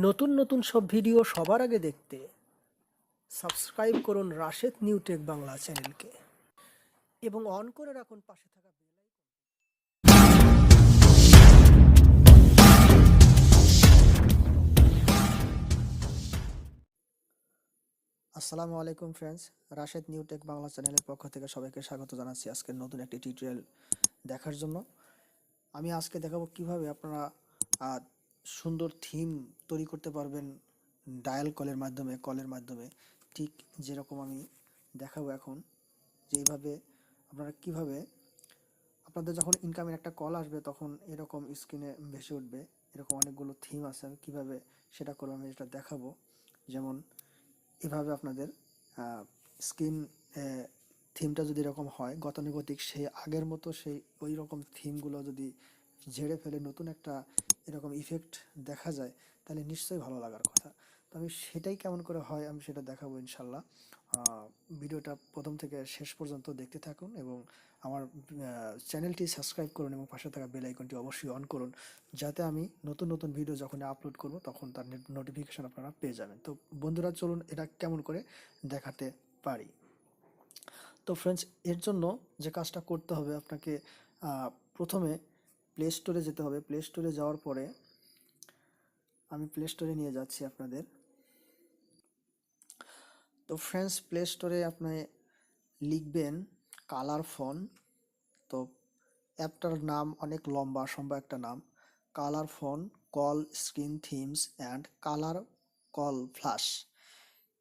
নতুন নতুন সব ভিডিও সবার আগে দেখতে সাবস্ক্রাইব করুন রাশেদ নিউ টেক বাংলা চ্যানেলকে এবং অন করে রাখুন পাশে থাকা বেল আইকন। আসসালামু আলাইকুম friends, Rashed new tech Bangla চ্যানেলের পক্ষ থেকে সবাইকে স্বাগত জানাচ্ছি আজকের নতুন একটি টিউটোরিয়াল দেখার জন্য। আমি আজকে দেখাবো কিভাবে আপনারা সুন্দর থিম তৈরি করতে পারবেন ডায়াল কলের মাধ্যমে ঠিক যেরকম আমি দেখাবো এখন, যেইভাবে আপনারা কিভাবে আপনাদের যখন ইনকামের একটা কল আসবে তখন এরকম স্ক্রিনে ভেসে উঠবে, এরকম অনেকগুলো থিম আছে। আমি কীভাবে সেটা করবো আমি এটা দেখাবো। যেমন এভাবে আপনাদের স্ক্রিন থিমটা যদি এরকম হয় গতানুগতিক, সেই আগের মতো সেই ওই রকম থিমগুলো যদি ঝেড়ে ফেলে নতুন একটা এরকম ইফেক্ট দেখা যায় তাহলে নিশ্চয়ই ভালো লাগার কথা। তো আমি সেটাই কেমন করে হয় আমি সেটা দেখাবো ইনশাল্লাহ। ভিডিওটা প্রথম থেকে শেষ পর্যন্ত দেখতে থাকুন এবং আমার চ্যানেলটি সাবস্ক্রাইব করুন এবং পাশে থাকা বেল আইকনটি অবশ্যই অন করুন, যাতে আমি নতুন নতুন ভিডিও যখন আপলোড করব তখন তার নোটিফিকেশন আপনারা পেয়ে যাবেন। তো বন্ধুরা, চলুন এটা কেমন করে দেখাতে পারি। তো ফ্রেন্ডস, এর জন্য যে কাজটা করতে হবে আপনাকে প্রথমে প্লে স্টোরে যেতে হবে। প্লে স্টোরে যাওয়ার পরে আমি প্লে স্টোরে নিয়ে যাচ্ছি আপনাদের। তো ফ্রেন্ডস, প্লে স্টোরে আপনি লিখবেন কালার ফোন। তো অ্যাপটার নাম অনেক লম্বা সম্ভব একটা নাম, colour phone call screen themes and colour call flash.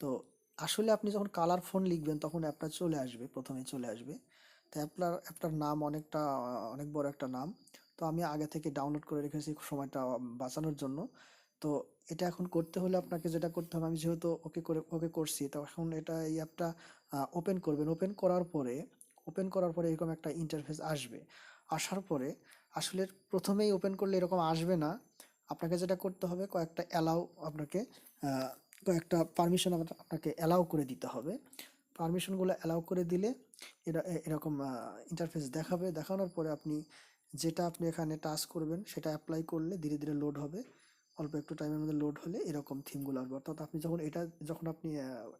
তো আসলে আপনি যখন কালার ফোন লিখবেন তখন অ্যাপটা চলে আসবে, প্রথমে চলে আসবে। তো অ্যাপটার নাম অনেক বড় একটা নাম। তো আমি আগে থেকে ডাউনলোড করে রেখেছি সময়টা বাঁচানোর জন্য। তো এটা এখন করতে হলে আপনাকে যেটা করতে হবে, আমি যেহেতু ওকে করছি, তো এখন এই অ্যাপটা ওপেন করবেন। ওপেন করার পরে এরকম একটা ইন্টারফেস আসবে। আসার পরে আসলে প্রথমেই ওপেন করলে এরকম আসবে না। আপনাকে যেটা করতে হবে, কয়েকটা পারমিশন আপনাকে অ্যালাউ করে দিতে হবে। পারমিশনগুলো অ্যালাউ করে দিলে এরকম ইন্টারফেস দেখাবে। দেখানোর পরে আপনি এখানে টাচ করবেন, সেটা অ্যাপ্লাই করলে ধীরে ধীরে লোড হবে। অল্প একটু টাইমের মধ্যে লোড হলে এরকম থিমগুলো আসবে। অর্থাৎ আপনি যখন আপনি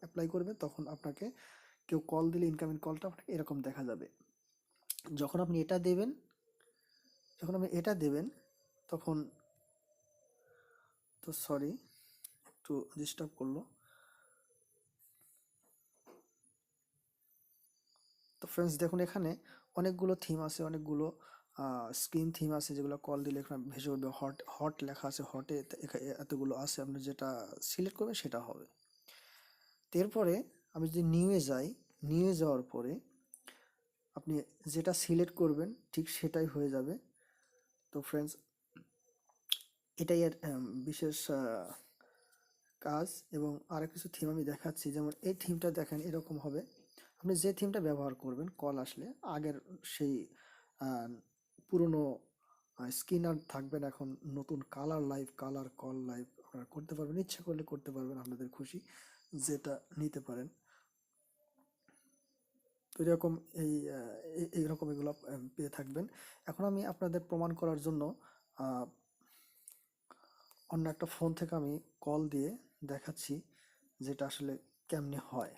অ্যাপ্লাই করবেন তখন আপনাকে কেউ কল দিলে ইনকামিং কলটা আপনাকে এরকম দেখা যাবে। যখন আপনি এটা দেবেন তখন, তো সরি একটু ডিস্টার্ব করলো। তো ফ্রেন্ডস দেখুন, এখানে অনেকগুলো থিম আছে, অনেকগুলো স্ক্রিন থিম আছে যেগুলো কল দিলে এখানে ভেসে উঠবে। হট লেখা আছে, হটে এতগুলো আছে, আপনি যেটা সিলেক্ট করবেন সেটা হবে। এরপরে আমি যদি নিউয়ে যাওয়ার পরে আপনি যেটা সিলেক্ট করবেন ঠিক সেটাই হয়ে যাবে। তো ফ্রেন্ডস, এটাই এর বিশেষ কাজ। এবং আর কিছু থিম আমি দেখাচ্ছি। যেমন এই থিমটা দেখেন এরকম হবে। আপনি যে থিমটা ব্যবহার করবেন কল আসলে, আগের সেই পুরনো স্ক্রিন আর থাকবে না, এখন নতুন কালার কল লাইভ আপনারা করতে পারবেন, ইচ্ছা করলে করতে পারবেন, আপনাদের খুশি যেটা নিতে পারেন। তো এরকম এইরকম এগুলো পেয়ে থাকবেন। এখন আমি আপনাদের প্রমাণ করার জন্য অন্য একটা ফোন থেকে আমি কল দিয়ে দেখাচ্ছি যেটা আসলে কেমনে হয়।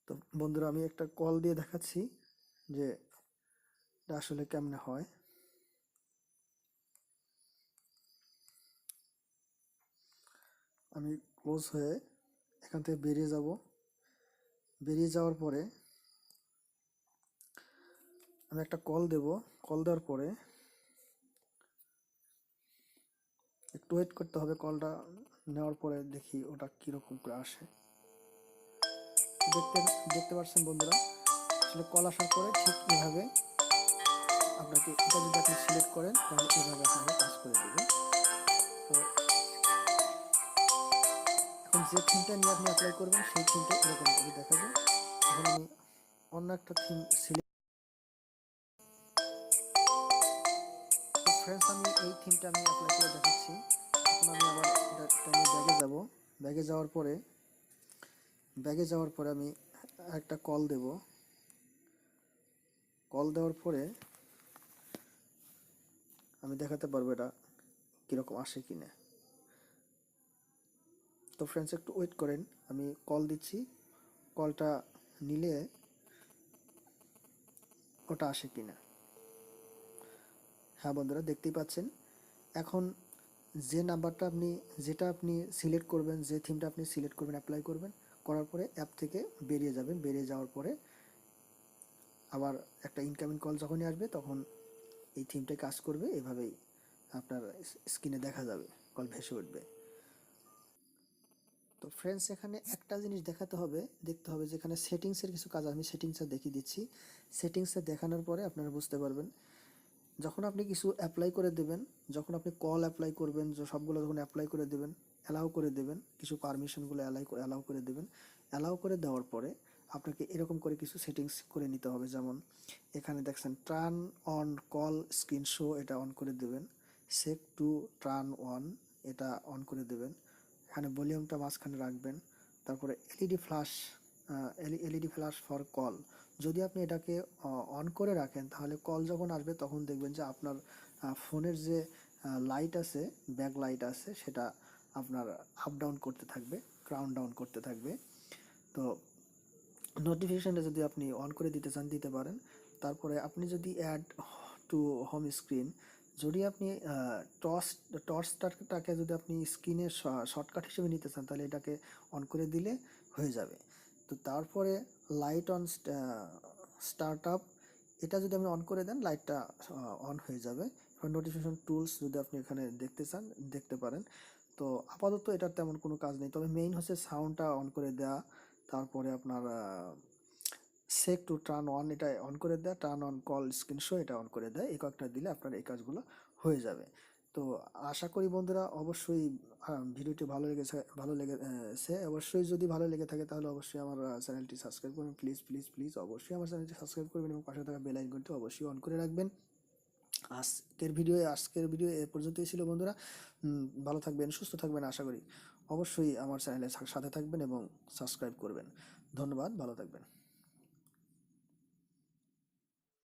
তো বন্ধুরা, আমি একটা কল দিয়ে দেখাচ্ছি যে এটা আসলে কেমনে হয়। আমি ক্লোজ হয়ে এখান থেকে বেরিয়ে যাব। বেরিয়ে যাওয়ার পরে আমি একটা কল দেব। কল দেওয়ার পরে একটু ওয়েট করতে হবে। কলটা নেওয়ার পরে দেখি ওটা কীরকম করে আসে। দেখতে পাচ্ছেন বন্ধুরা, আসলে কল আসার পরে ঠিক এভাবে আপনাকে, এটা যদি আপনি সিলেক্ট করেন তাহলে এভাবে আপনাকে কাজ করে দেবে। তো এখন যে থিমটা নিয়ে আপনি অ্যাপ্লাই করবেন সেই থিমটা এরকম করে দেখাবে। এখন আমি অন্য একটা থিম সিলেক্ট, তো ফ্রেন্ডস আমি এই থিমটা আমি অ্যাপ্লাই করে দেখাচ্ছি। এখন আমি আবার এটা টাইমে ব্যাগে যাব। ব্যাগে যাওয়ার পরে আমি একটা কল দেব। কল দেওয়ার পরে আমি দেখাতে পারবো এটা কীরকম আসে কিনা। তো ফ্রেন্ডস একটু ওয়েট করেন, আমি কল দিচ্ছি, কলটা নিলে ওটা আসে কিনা। হ্যাঁ বন্ধুরা, দেখতেই পাচ্ছেন। এখন যে নাম্বারটা যেটা আপনি সিলেক্ট করবেন, যে থিমটা আপনি সিলেক্ট করবেন, অ্যাপ্লাই করবেন, করার পরে অ্যাপ থেকে বেরিয়ে যাবেন। বেরিয়ে যাওয়ার পরে আবার একটা ইনকামিং কল যখনই আসবে তখন এই থিমটাই কাজ করবে, এভাবেই আপনার স্ক্রিনে দেখা যাবে, কল ভেসে উঠবে। তো ফ্রেন্ডস, এখানে একটা জিনিস দেখতে হবে যেখানে সেটিংসের কিছু কাজ আমি সেটিংসে দেখিয়ে দিচ্ছি। সেটিংসে দেখানোর পরে আপনারা বুঝতে পারবেন, যখন আপনি কিছু অ্যাপ্লাই করে দেবেন, যখন আপনি কল অ্যাপ্লাই করবেন, সবগুলো যখন অ্যাপ্লাই করে দেবেন, অ্যালাউ করে দেবেন, কিছু পারমিশনগুলো অ্যালাউ করে দেবেন। অ্যালাউ করে দেওয়ার পরে আপনাকে এরকম করে কিছু সেটিংস করে নিতে হবে। যেমন এখানে দেখছেন turn on call screen show, এটা অন করে দেবেন। সেট টু টার্ন অন, এটা অন করে দেবেন। এখানে ভলিউমটা মাঝখানে রাখবেন। তারপরে এলইডি ফ্ল্যাশ ফর কল, যদি আপনি এটাকে অন করে রাখেন তাহলে কল যখন আসবে তখন দেখবেন যে আপনার ফোনের যে লাইট আছে, ব্যাক লাইট আছে, সেটা আপনার আপ ডাউন করতে থাকবে, ক্রাউন ডাউন করতে থাকবে। তো নোটিফিকেশানটা যদি আপনি অন করে দিতে চান দিতে পারেন। তারপরে আপনি যদি অ্যাড টু হোম স্ক্রিন, যদি আপনি টর্চটাকে যদি আপনি স্ক্রিনের শর্টকাট হিসেবে নিতে চান তাহলে এটাকে অন করে দিলে হয়ে যাবে। তো তারপরে লাইট অন স্টার্ট আপ, এটা যদি আপনি অন করে দেন লাইটটা অন হয়ে যাবে। নোটিফিকেশন টুলস যদি আপনি এখানে দেখতে চান দেখতে পারেন। তো আপাতত এটার তেমন কোনো কাজ নেই, তবে মেইন হচ্ছে সাউন্ডটা অন করে দেওয়া। তারপরে আপনার সেট টু টার্ন অন, এটা অন করে দেয়, turn on call screen show এটা অন করে দেয়। এই কয়েকটা দিলে আপনার এই কাজগুলো হয়ে যাবে। তো আশা করি বন্ধুরা অবশ্যই ভিডিওটি ভালো লেগেছে। অবশ্যই যদি ভালো লেগে থাকে তাহলে অবশ্যই আমার চ্যানেলটি সাবস্ক্রাইব করবেন। প্লিজ প্লিজ প্লিজ অবশ্যই আমার চ্যানেলটি সাবস্ক্রাইব করবেন এবং পাশে থাকা বেল আইকনটি অবশ্যই অন করে রাখবেন। আজকের ভিডিও এ পর্যন্তই ছিল বন্ধুরা। ভালো থাকবেন, সুস্থ থাকবেন আশা করি। অবশ্যই আমার চ্যানেলের সাথে থাকবেন এবং সাবস্ক্রাইব করবেন। ধন্যবাদ, ভালো থাকবেন।